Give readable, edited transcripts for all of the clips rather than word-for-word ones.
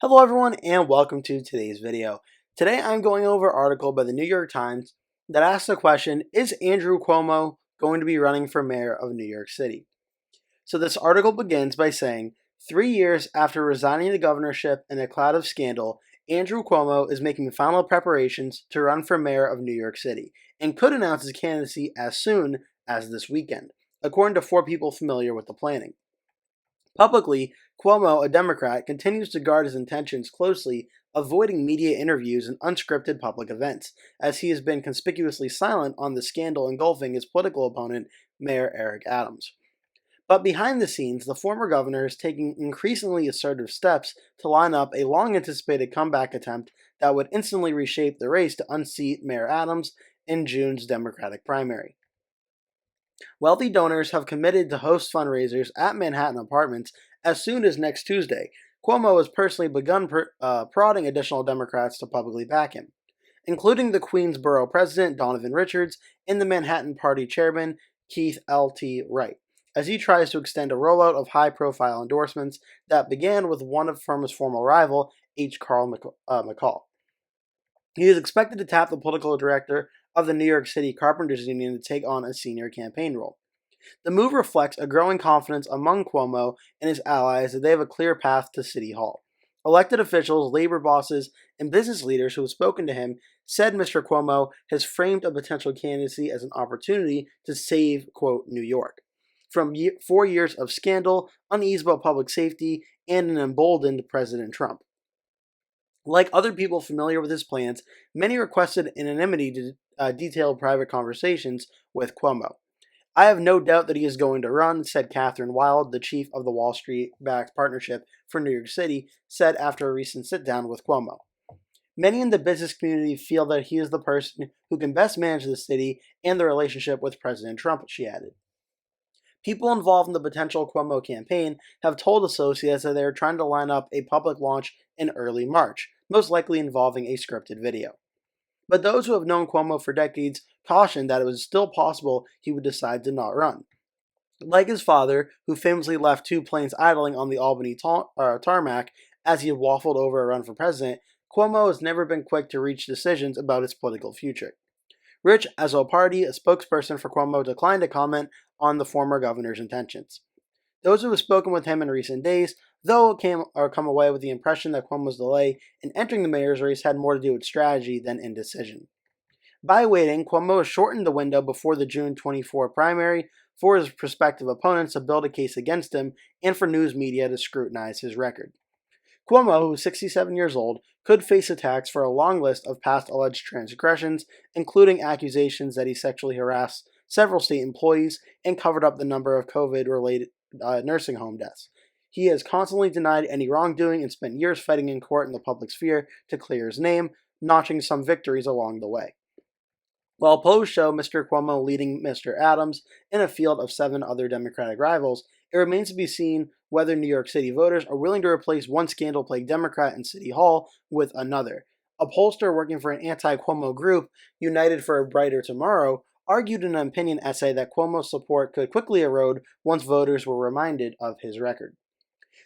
Hello everyone and welcome to today's video. Today I'm going over an article by the New York Times that asks the question, is Andrew Cuomo going to be running for mayor of New York City? So this article begins by saying, 3 years after resigning the governorship in a cloud of scandal, Andrew Cuomo is making final preparations to run for mayor of New York City and could announce his candidacy as soon as this weekend, according to 4 people familiar with the planning. Publicly, Cuomo, a Democrat, continues to guard his intentions closely, avoiding media interviews and unscripted public events, as he has been conspicuously silent on the scandal engulfing his political opponent, Mayor Eric Adams. But behind the scenes, the former governor is taking increasingly assertive steps to line up a long-anticipated comeback attempt that would instantly reshape the race to unseat Mayor Adams in June's Democratic primary. Wealthy donors have committed to host fundraisers at Manhattan Apartments as soon as next Tuesday. Cuomo has personally begun prodding additional Democrats to publicly back him, including the Queens Borough President Donovan Richards and the Manhattan Party Chairman Keith L.T. Wright, as he tries to extend a rollout of high-profile endorsements that began with one from his former rival, H. Carl McCall. He is expected to tap the political director of the New York City Carpenters Union to take on a senior campaign role. The move reflects a growing confidence among Cuomo and his allies that they have a clear path to City Hall. Elected officials, labor bosses, and business leaders who have spoken to him said Mr. Cuomo has framed a potential candidacy as an opportunity to save, quote, New York from 4 years of scandal, unease about public safety, and an emboldened President Trump. Like other people familiar with his plans, many requested anonymity to detail private conversations with Cuomo. I have no doubt that he is going to run, said Catherine Wild, the chief of the Wall Street-backed Partnership for New York City, said after a recent sit-down with Cuomo. Many in the business community feel that he is the person who can best manage the city and the relationship with President Trump, she added. People involved in the potential Cuomo campaign have told associates that they are trying to line up a public launch in early March, most likely involving a scripted video. But those who have known Cuomo for decades cautioned that it was still possible he would decide to not run. Like his father, who famously left 2 planes idling on the Albany tarmac as he had waffled over a run for president, Cuomo has never been quick to reach decisions about his political future. Rich Azzopardi, a spokesperson for Cuomo, declined to comment on the former governor's intentions. Those who have spoken with him in recent days, though, come away with the impression that Cuomo's delay in entering the mayor's race had more to do with strategy than indecision. By waiting, Cuomo has shortened the window before the June 24 primary for his prospective opponents to build a case against him and for news media to scrutinize his record. Cuomo, who is 67 years old, could face attacks for a long list of past alleged transgressions, including accusations that he sexually harassed several state employees and covered up the number of COVID-related nursing home deaths. He has constantly denied any wrongdoing and spent years fighting in court in the public sphere to clear his name, notching some victories along the way. While polls show Mr. Cuomo leading Mr. Adams in a field of 7 other Democratic rivals, it remains to be seen whether New York City voters are willing to replace one scandal-plagued Democrat in City Hall with another. A pollster working for an anti-Cuomo group, United for a Brighter Tomorrow, argued in an opinion essay that Cuomo's support could quickly erode once voters were reminded of his record.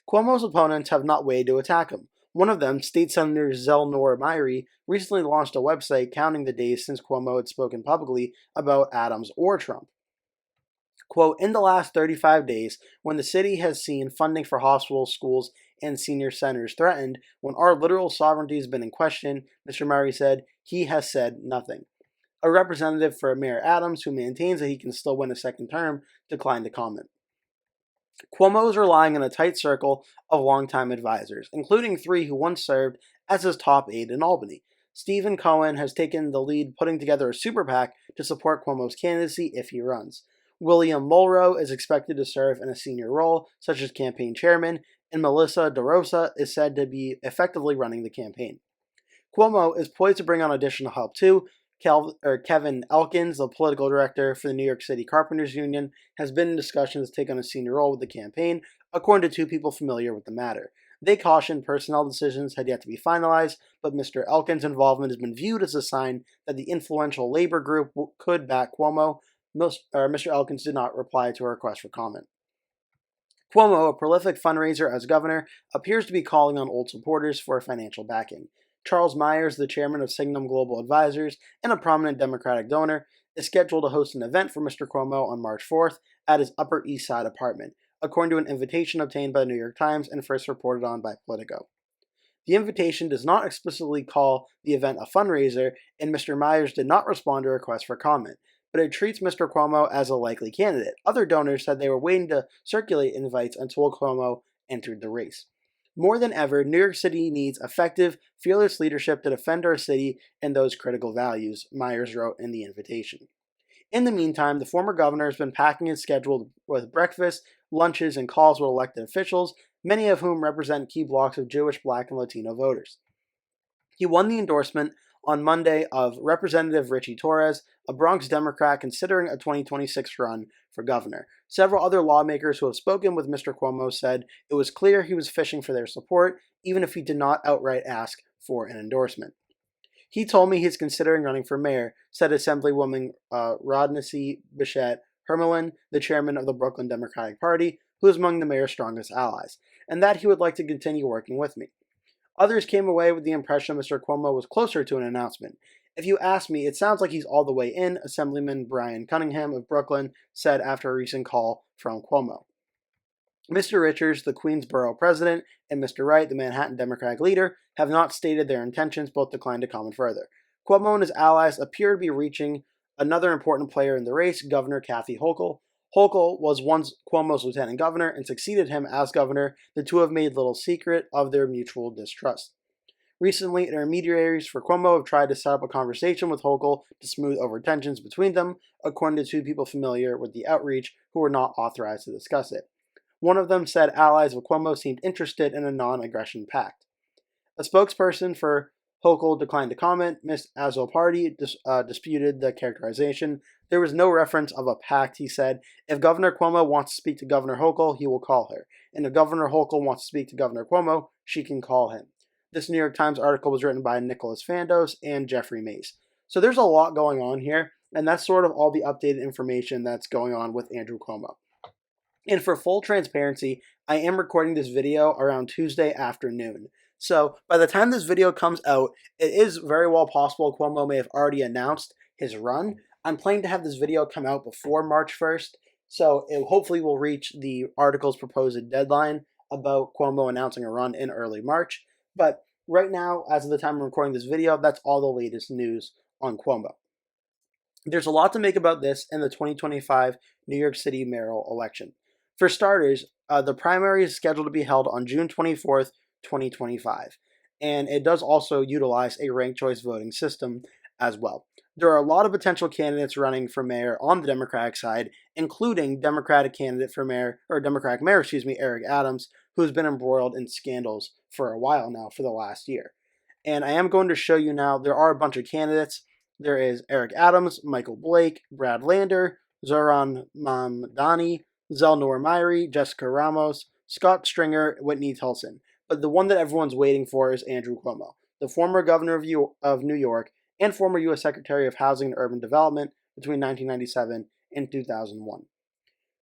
Cuomo's opponents have not waited to attack him. One of them, State Senator Zelnor Myrie, recently launched a website counting the days since Cuomo had spoken publicly about Adams or Trump. Quote, in the last 35 days, when the city has seen funding for hospitals, schools, and senior centers threatened, when our literal sovereignty has been in question, Mr. Myrie said, he has said nothing. A representative for Mayor Adams, who maintains that he can still win a second term, declined to comment. Cuomo is relying on a tight circle of longtime advisors, including 3 who once served as his top aide in Albany. Stephen Cohen has taken the lead putting together a super PAC to support Cuomo's candidacy if he runs. William Mulrow is expected to serve in a senior role, such as campaign chairman, and Melissa DeRosa is said to be effectively running the campaign. Cuomo is poised to bring on additional help too. Kevin Elkins, the political director for the New York City Carpenters Union, has been in discussions to take on a senior role with the campaign, according to 2 people familiar with the matter. They cautioned personnel decisions had yet to be finalized, but Mr. Elkins' involvement has been viewed as a sign that the influential labor group could back Cuomo. Mr. Elkins did not reply to a request for comment. Cuomo, a prolific fundraiser as governor, appears to be calling on old supporters for financial backing. Charles Myers, the chairman of Signum Global Advisors and a prominent Democratic donor, is scheduled to host an event for Mr. Cuomo on March 4th at his Upper East Side apartment, according to an invitation obtained by the New York Times and first reported on by Politico. The invitation does not explicitly call the event a fundraiser, and Mr. Myers did not respond to requests for comment, but it treats Mr. Cuomo as a likely candidate. Other donors said they were waiting to circulate invites until Cuomo entered the race. More than ever, New York City needs effective, fearless leadership to defend our city and those critical values, Myers wrote in the invitation. In the meantime, the former governor has been packing his schedule with breakfasts, lunches, and calls with elected officials, many of whom represent key blocks of Jewish, Black, and Latino voters. He won the endorsement on Monday of Representative Richie Torres, a Bronx Democrat considering a 2026 run for governor. Several other lawmakers who have spoken with Mr. Cuomo said it was clear he was fishing for their support, even if he did not outright ask for an endorsement. He told me he's considering running for mayor, said Assemblywoman Rodney Bichette Hermelin, the chairman of the Brooklyn Democratic Party, who is among the mayor's strongest allies, and that he would like to continue working with me. Others came away with the impression Mr. Cuomo was closer to an announcement. If you ask me, it sounds like he's all the way in, Assemblyman Brian Cunningham of Brooklyn said after a recent call from Cuomo. Mr. Richards, the Queensborough president, and Mr. Wright, the Manhattan Democratic leader, have not stated their intentions, both declined to comment further. Cuomo and his allies appear to be reaching another important player in the race, Governor Kathy Hochul. Hochul was once Cuomo's lieutenant governor and succeeded him as governor. The two have made little secret of their mutual distrust. Recently, intermediaries for Cuomo have tried to set up a conversation with Hochul to smooth over tensions between them, according to two people familiar with the outreach who were not authorized to discuss it. One of them said allies of Cuomo seemed interested in a non-aggression pact. A spokesperson for Hochul declined to comment. Ms. Azzopardi disputed the characterization. There was no reference of a pact, he said. If Governor Cuomo wants to speak to Governor Hochul, he will call her. And if Governor Hochul wants to speak to Governor Cuomo, she can call him. This New York Times article was written by Nicholas Fandos and Jeffrey Mace. So there's a lot going on here, and that's sort of all the updated information that's going on with Andrew Cuomo. And for full transparency, I am recording this video around Tuesday afternoon. So by the time this video comes out, it is very well possible Cuomo may have already announced his run. I'm planning to have this video come out before March 1st, so it hopefully will reach the article's proposed deadline about Cuomo announcing a run in early March. But right now, as of the time I'm recording this video, that's all the latest news on Cuomo. There's a lot to make about this in the 2025 New York City mayoral election. For starters, the primary is scheduled to be held on June 24th, 2025, and it does also utilize a ranked choice voting system as well. There are a lot of potential candidates running for mayor on the Democratic side, including Democratic mayor, Eric Adams, who has been embroiled in scandals for a while now, for the last year. And I am going to show you now, there are a bunch of candidates. There is Eric Adams, Michael Blake, Brad Lander, Zoran Mamdani, Zelnor Myrie, Jessica Ramos, Scott Stringer, Whitney Tilson. But the one that everyone's waiting for is Andrew Cuomo, the former governor of New York and former U.S. Secretary of Housing and Urban Development between 1997 and 2001.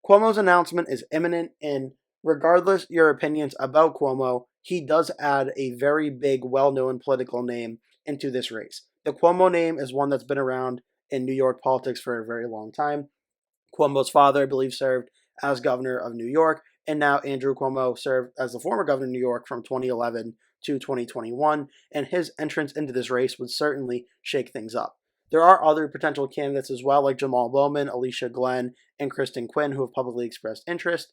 Cuomo's announcement is imminent, and regardless your opinions about Cuomo, he does add a very big, well-known political name into this race. The Cuomo name is one that's been around in New York politics for a very long time. Cuomo's father, I believe, served as governor of New York, and now Andrew Cuomo served as the former governor of New York from 2011 to 2021, and his entrance into this race would certainly shake things up. There are other potential candidates as well, like Jamal Bowman, Alicia Glenn, and Kristen Quinn, who have publicly expressed interest,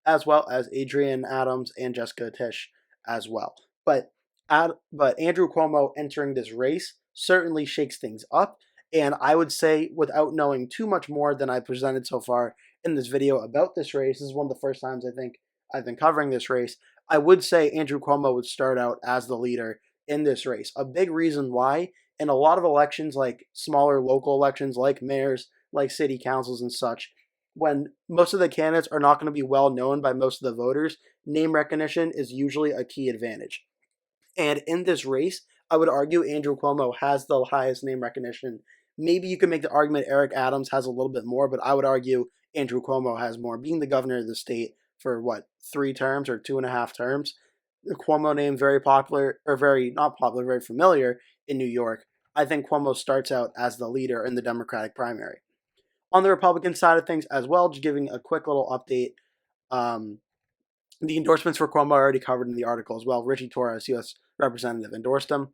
as well as Adrienne Adams and Jessica Tisch as well. But Andrew Cuomo entering this race certainly shakes things up, and I would say, without knowing too much more than I presented so far in this video about this race, this is one of the first times I think I've been covering this race, I would say Andrew Cuomo would start out as the leader in this race. A big reason why, in a lot of elections, like smaller local elections, like mayors, like city councils and such, when most of the candidates are not going to be well known by most of the voters, name recognition is usually a key advantage. And in this race, I would argue Andrew Cuomo has the highest name recognition. Maybe you could make the argument Eric Adams has a little bit more, but I would argue Andrew Cuomo has more, being the governor of the state for what, 3 terms or 2.5 terms. The Cuomo name very popular, or very not popular, very familiar in New York. I think Cuomo starts out as the leader in the Democratic primary. On the Republican side of things as well, just giving a quick little update. Um, the endorsements for Cuomo are already covered in the article as well. Richie Torres, U.S. Representative, endorsed him.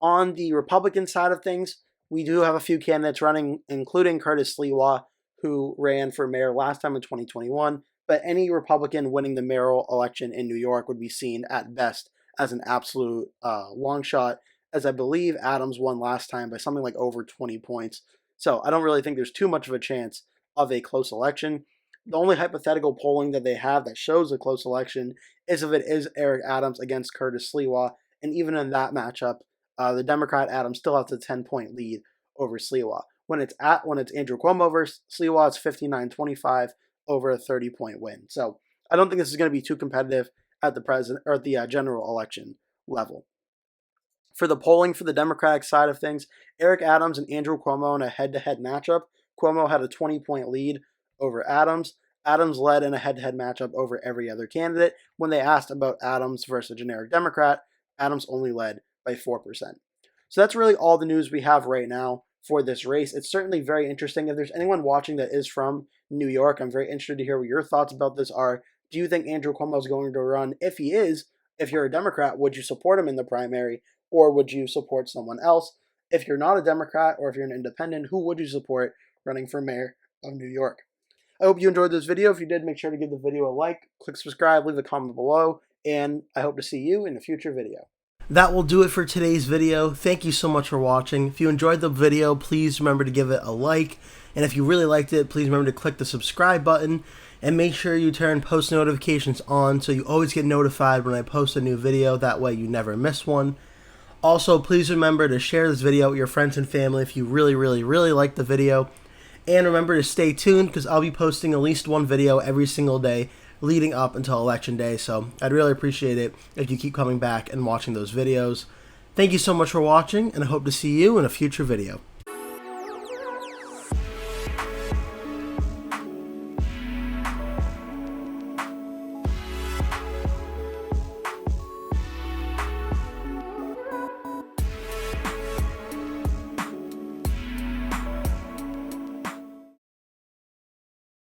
On the Republican side of things, we do have a few candidates running, including Curtis Sliwa, who ran for mayor last time in 2021. But any Republican winning the mayoral election in New York would be seen at best as an absolute long shot, as I believe Adams won last time by something like over 20 points. So I don't really think there's too much of a chance of a close election. The only hypothetical polling that they have that shows a close election is if it is Eric Adams against Curtis Sliwa. And even in that matchup, the Democrat Adams still has a 10-point lead over Sliwa. When it's Andrew Cuomo versus Sliwa, it's 59-25 over a 30-point win. So I don't think this is going to be too competitive at the president or at the general election level. For the polling for the Democratic side of things, Eric Adams and Andrew Cuomo in a head-to-head matchup. Cuomo had a 20-point lead over Adams. Adams led in a head-to-head matchup over every other candidate. When they asked about Adams versus a generic Democrat, Adams only led by 4%. So that's really all the news we have right now for this race. It's certainly very interesting. If there's anyone watching that is from New York, I'm very interested to hear what your thoughts about this are. Do you think Andrew Cuomo is going to run? If he is, if you're a Democrat, would you support him in the primary, or would you support someone else? If you're not a Democrat or if you're an independent, who would you support running for mayor of New York? I hope you enjoyed this video. If you did, make sure to give the video a like, click subscribe, leave a comment below, and I hope to see you in a future video. That will do it for today's video. Thank you so much for watching. If you enjoyed the video, please remember to give it a like. And if you really liked it, please remember to click the subscribe button. And make sure you turn post notifications on so you always get notified when I post a new video. That way you never miss one. Also, please remember to share this video with your friends and family if you really like the video. And remember to stay tuned because I'll be posting at least one video every single day leading up until Election Day, so I'd really appreciate it if you keep coming back and watching those videos. Thank you so much for watching, and I hope to see you in a future video.